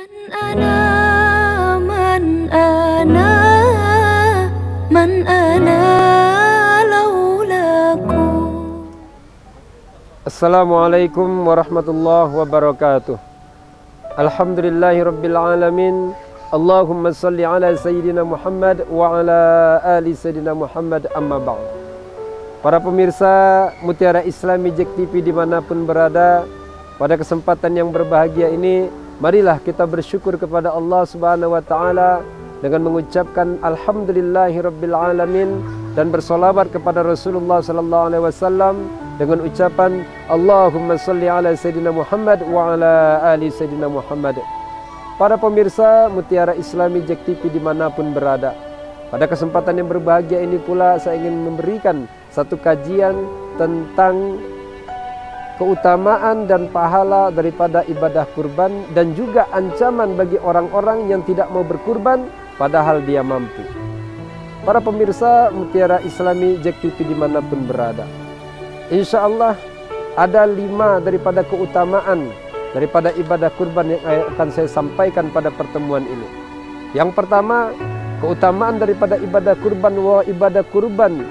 من أنا من أنا من أنا لولاكم. Assalamualaikum warahmatullahi wabarakatuh. Alhamdulillahirabbil alamin. Allahumma salli ala sayyidina Muhammad wa ala ali sayyidina Muhammad, amma ba'd. Para pemirsa Mutiara Islami JEK TV dimanapun berada, pada kesempatan yang berbahagia ini, marilah kita bersyukur kepada Allah Subhanahu wa Ta'ala dengan mengucapkan Alhamdulillahirabbil alamin dan bersolawat kepada Rasulullah sallallahu alaihi wasallam dengan ucapan Allahumma salli ala sayyidina Muhammad wa ala ali sayyidina Muhammad. Para pemirsa Mutiara Islami JEK TV dimanapun berada, pada kesempatan yang berbahagia ini pula saya ingin memberikan satu kajian tentang keutamaan dan pahala daripada ibadah kurban dan juga ancaman bagi orang-orang yang tidak mau berkurban padahal dia mampu. Para pemirsa Mutiara Islami JEK TV dimanapun berada, insya Allah ada 5 daripada keutamaan daripada ibadah kurban yang akan saya sampaikan pada pertemuan ini. Yang pertama, keutamaan daripada ibadah kurban ibadah kurban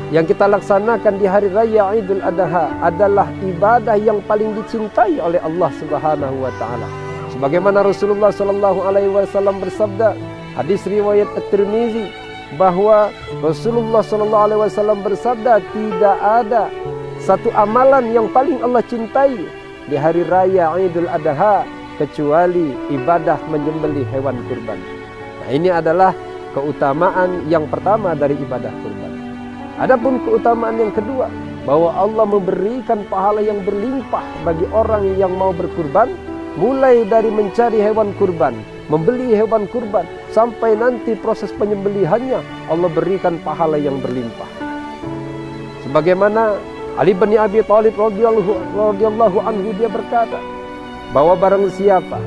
yang kita laksanakan di hari raya Idul Adha adalah ibadah yang paling dicintai oleh Allah Subhanahu wa Ta'ala. Sebagaimana Rasulullah sallallahu alaihi wasallam bersabda, hadis riwayat At-Tirmizi, bahwa Rasulullah sallallahu alaihi wasallam bersabda, tidak ada satu amalan yang paling Allah cintai di hari raya Idul Adha kecuali ibadah menyembelih hewan kurban. Nah, ini adalah keutamaan yang pertama dari ibadah kurban. Adapun keutamaan yang kedua, bahwa Allah memberikan pahala yang berlimpah bagi orang yang mau berkurban, mulai dari mencari hewan kurban, membeli hewan kurban, sampai nanti proses penyembelihannya, Allah berikan pahala yang berlimpah. Sebagaimana Ali bin Abi Thalib radhiyallahu anhu, dia berkata bahwa barang siapa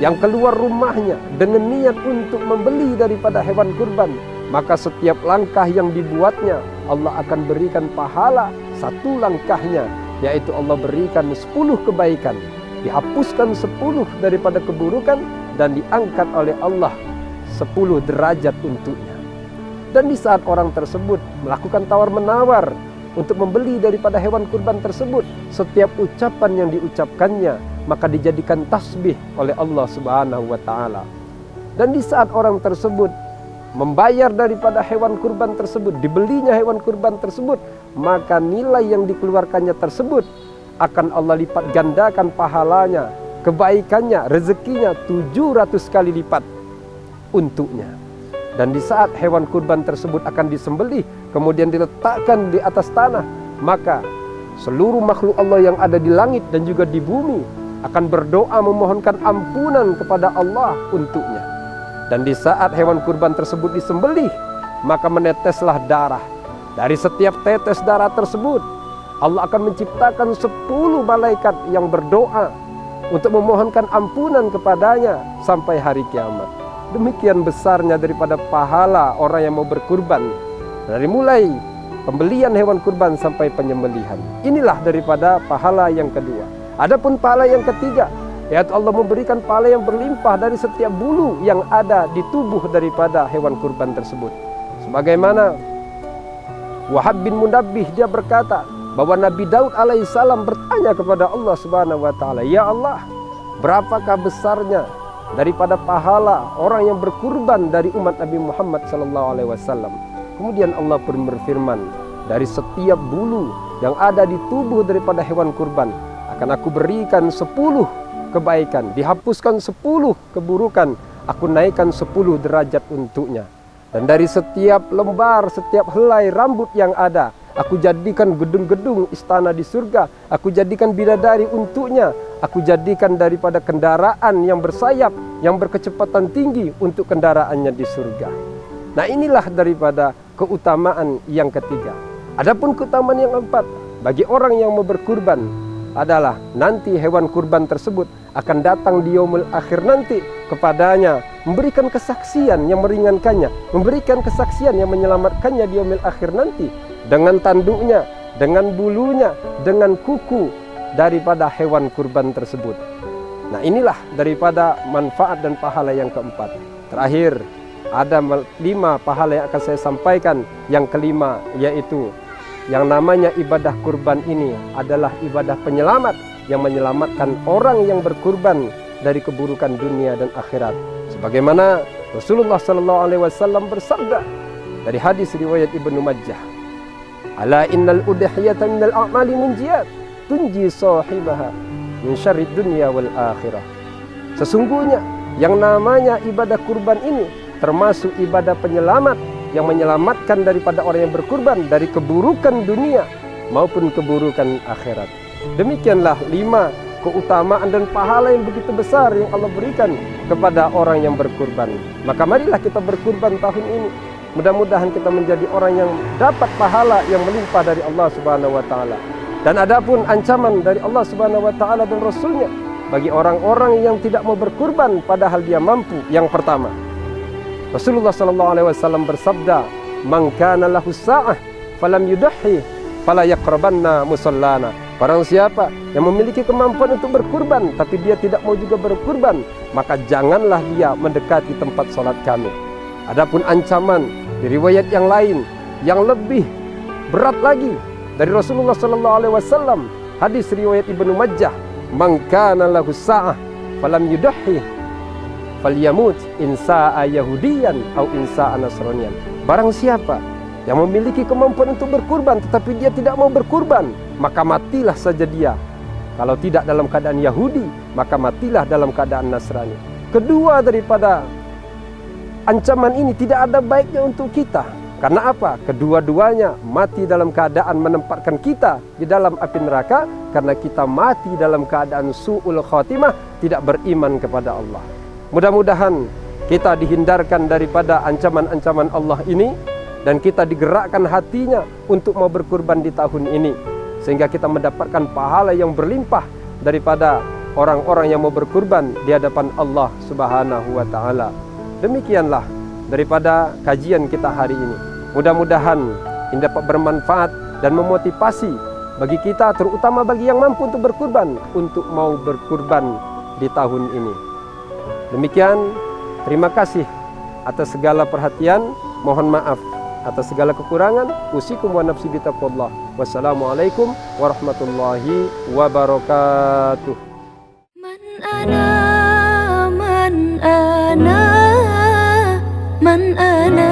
yang keluar rumahnya dengan niat untuk membeli daripada hewan kurban, maka setiap langkah yang dibuatnya Allah akan berikan pahala satu langkahnya, yaitu Allah berikan 10 kebaikan, dihapuskan 10 daripada keburukan, dan diangkat oleh Allah 10 derajat untuknya. Dan di saat orang tersebut melakukan tawar-menawar untuk membeli daripada hewan kurban tersebut, setiap ucapan yang diucapkannya maka dijadikan tasbih oleh Allah Subhanahu wa Ta'ala. Dan di saat orang tersebut membayar daripada hewan kurban tersebut, dibelinya hewan kurban tersebut, maka nilai yang dikeluarkannya tersebut akan Allah lipat gandakan pahalanya, kebaikannya, rezekinya 700 kali lipat untuknya. Dan di saat hewan kurban tersebut akan disembelih, kemudian diletakkan di atas tanah, maka seluruh makhluk Allah yang ada di langit dan juga di bumi akan berdoa memohonkan ampunan kepada Allah untuknya. Dan di saat hewan kurban tersebut disembelih, maka meneteslah darah. Dari setiap tetes darah tersebut, Allah akan menciptakan 10 malaikat yang berdoa untuk memohonkan ampunan kepadanya sampai hari kiamat. Demikian besarnya daripada pahala orang yang mau berkurban, dari mulai pembelian hewan kurban sampai penyembelihan. Inilah daripada pahala yang kedua. Adapun pahala yang ketiga, yaitu Allah memberikan pahala yang berlimpah dari setiap bulu yang ada di tubuh daripada hewan kurban tersebut. Sebagaimana Wahab bin Munabbih, dia berkata bahwa Nabi Daud alaihissalam bertanya kepada Allah Subhanahu wa Ta'ala, ya Allah, berapakah besarnya daripada pahala orang yang berkurban dari umat Nabi Muhammad sallallahu alaihi wasallam? Kemudian Allah pun berfirman, dari setiap bulu yang ada di tubuh daripada hewan kurban akan aku berikan 10 kebaikan, dihapuskan 10 keburukan, aku naikkan 10 derajat untuknya. Dan dari setiap lembar, setiap helai rambut yang ada, aku jadikan gedung-gedung istana di surga, aku jadikan bidadari untuknya, aku jadikan daripada kendaraan yang bersayap, yang berkecepatan tinggi untuk kendaraannya di surga. Nah, inilah daripada keutamaan yang ketiga. Adapun keutamaan yang keempat, bagi orang yang mau berkurban adalah nanti hewan kurban tersebut akan datang di yaumul akhir nanti kepadanya, memberikan kesaksian yang meringankannya, memberikan kesaksian yang menyelamatkannya di yaumul akhir nanti, dengan tanduknya, dengan bulunya, dengan kuku daripada hewan kurban tersebut. Nah, inilah daripada manfaat dan pahala yang keempat. Terakhir, ada 5 pahala yang akan saya sampaikan. Yang kelima yaitu yang namanya ibadah kurban ini adalah ibadah penyelamat yang menyelamatkan orang yang berkurban dari keburukan dunia dan akhirat. Sebagaimana Rasulullah SAW bersabda dari hadis riwayat Ibnu Majah, "Ala innal udhiyata minal a'mali munjiyat tunji sahibaha min syarrid dunya wal akhirah." Sesungguhnya yang namanya ibadah kurban ini termasuk ibadah penyelamat yang menyelamatkan daripada orang yang berkurban dari keburukan dunia maupun keburukan akhirat. Demikianlah 5 keutamaan dan pahala yang begitu besar yang Allah berikan kepada orang yang berkurban. Maka marilah kita berkurban tahun ini. Mudah-mudahan kita menjadi orang yang dapat pahala yang melimpah dari Allah Subhanahu wa taala. Dan adapun ancaman dari Allah Subhanahu wa taala dan Rasulnya bagi orang-orang yang tidak mau berkurban padahal dia mampu. Yang pertama, Rasulullah SAW bersabda, "Man kana lahu sa'ah falam yudhi fala yaqrabanna musallana." Barang siapa yang memiliki kemampuan untuk berkurban tapi dia tidak mau juga berkurban, maka janganlah dia mendekati tempat salat kami. Adapun ancaman di riwayat yang lain yang lebih berat lagi dari Rasulullah SAW, hadis riwayat Ibnu Majah, "Man kana lahu sa'ah falam yudhi falyamut insa'a yahudiyan au insa'a nasraniyan." Barang siapa yang memiliki kemampuan untuk berkurban tetapi dia tidak mau berkurban, maka matilah saja dia. Kalau tidak dalam keadaan Yahudi, maka matilah dalam keadaan Nasrani. Kedua daripada ancaman ini tidak ada baiknya untuk kita. Karena apa? Kedua-duanya mati dalam keadaan menempatkan kita di dalam api neraka, karena kita mati dalam keadaan su'ul khatimah, tidak beriman kepada Allah. Mudah-mudahan kita dihindarkan daripada ancaman-ancaman Allah ini dan kita digerakkan hatinya untuk mau berkurban di tahun ini, sehingga kita mendapatkan pahala yang berlimpah daripada orang-orang yang mau berkurban di hadapan Allah Subhanahu wa taala. Demikianlah daripada kajian kita hari ini. Mudah-mudahan ini dapat bermanfaat dan memotivasi bagi kita, terutama bagi yang mampu untuk berkurban, untuk mau berkurban di tahun ini. Demikian, terima kasih atas segala perhatian. Mohon maaf atas segala kekurangan. Usikum wa nafsi bitaqwallah. Wassalamualaikum warahmatullahi wabarakatuh. Man ana, man ana, man ana.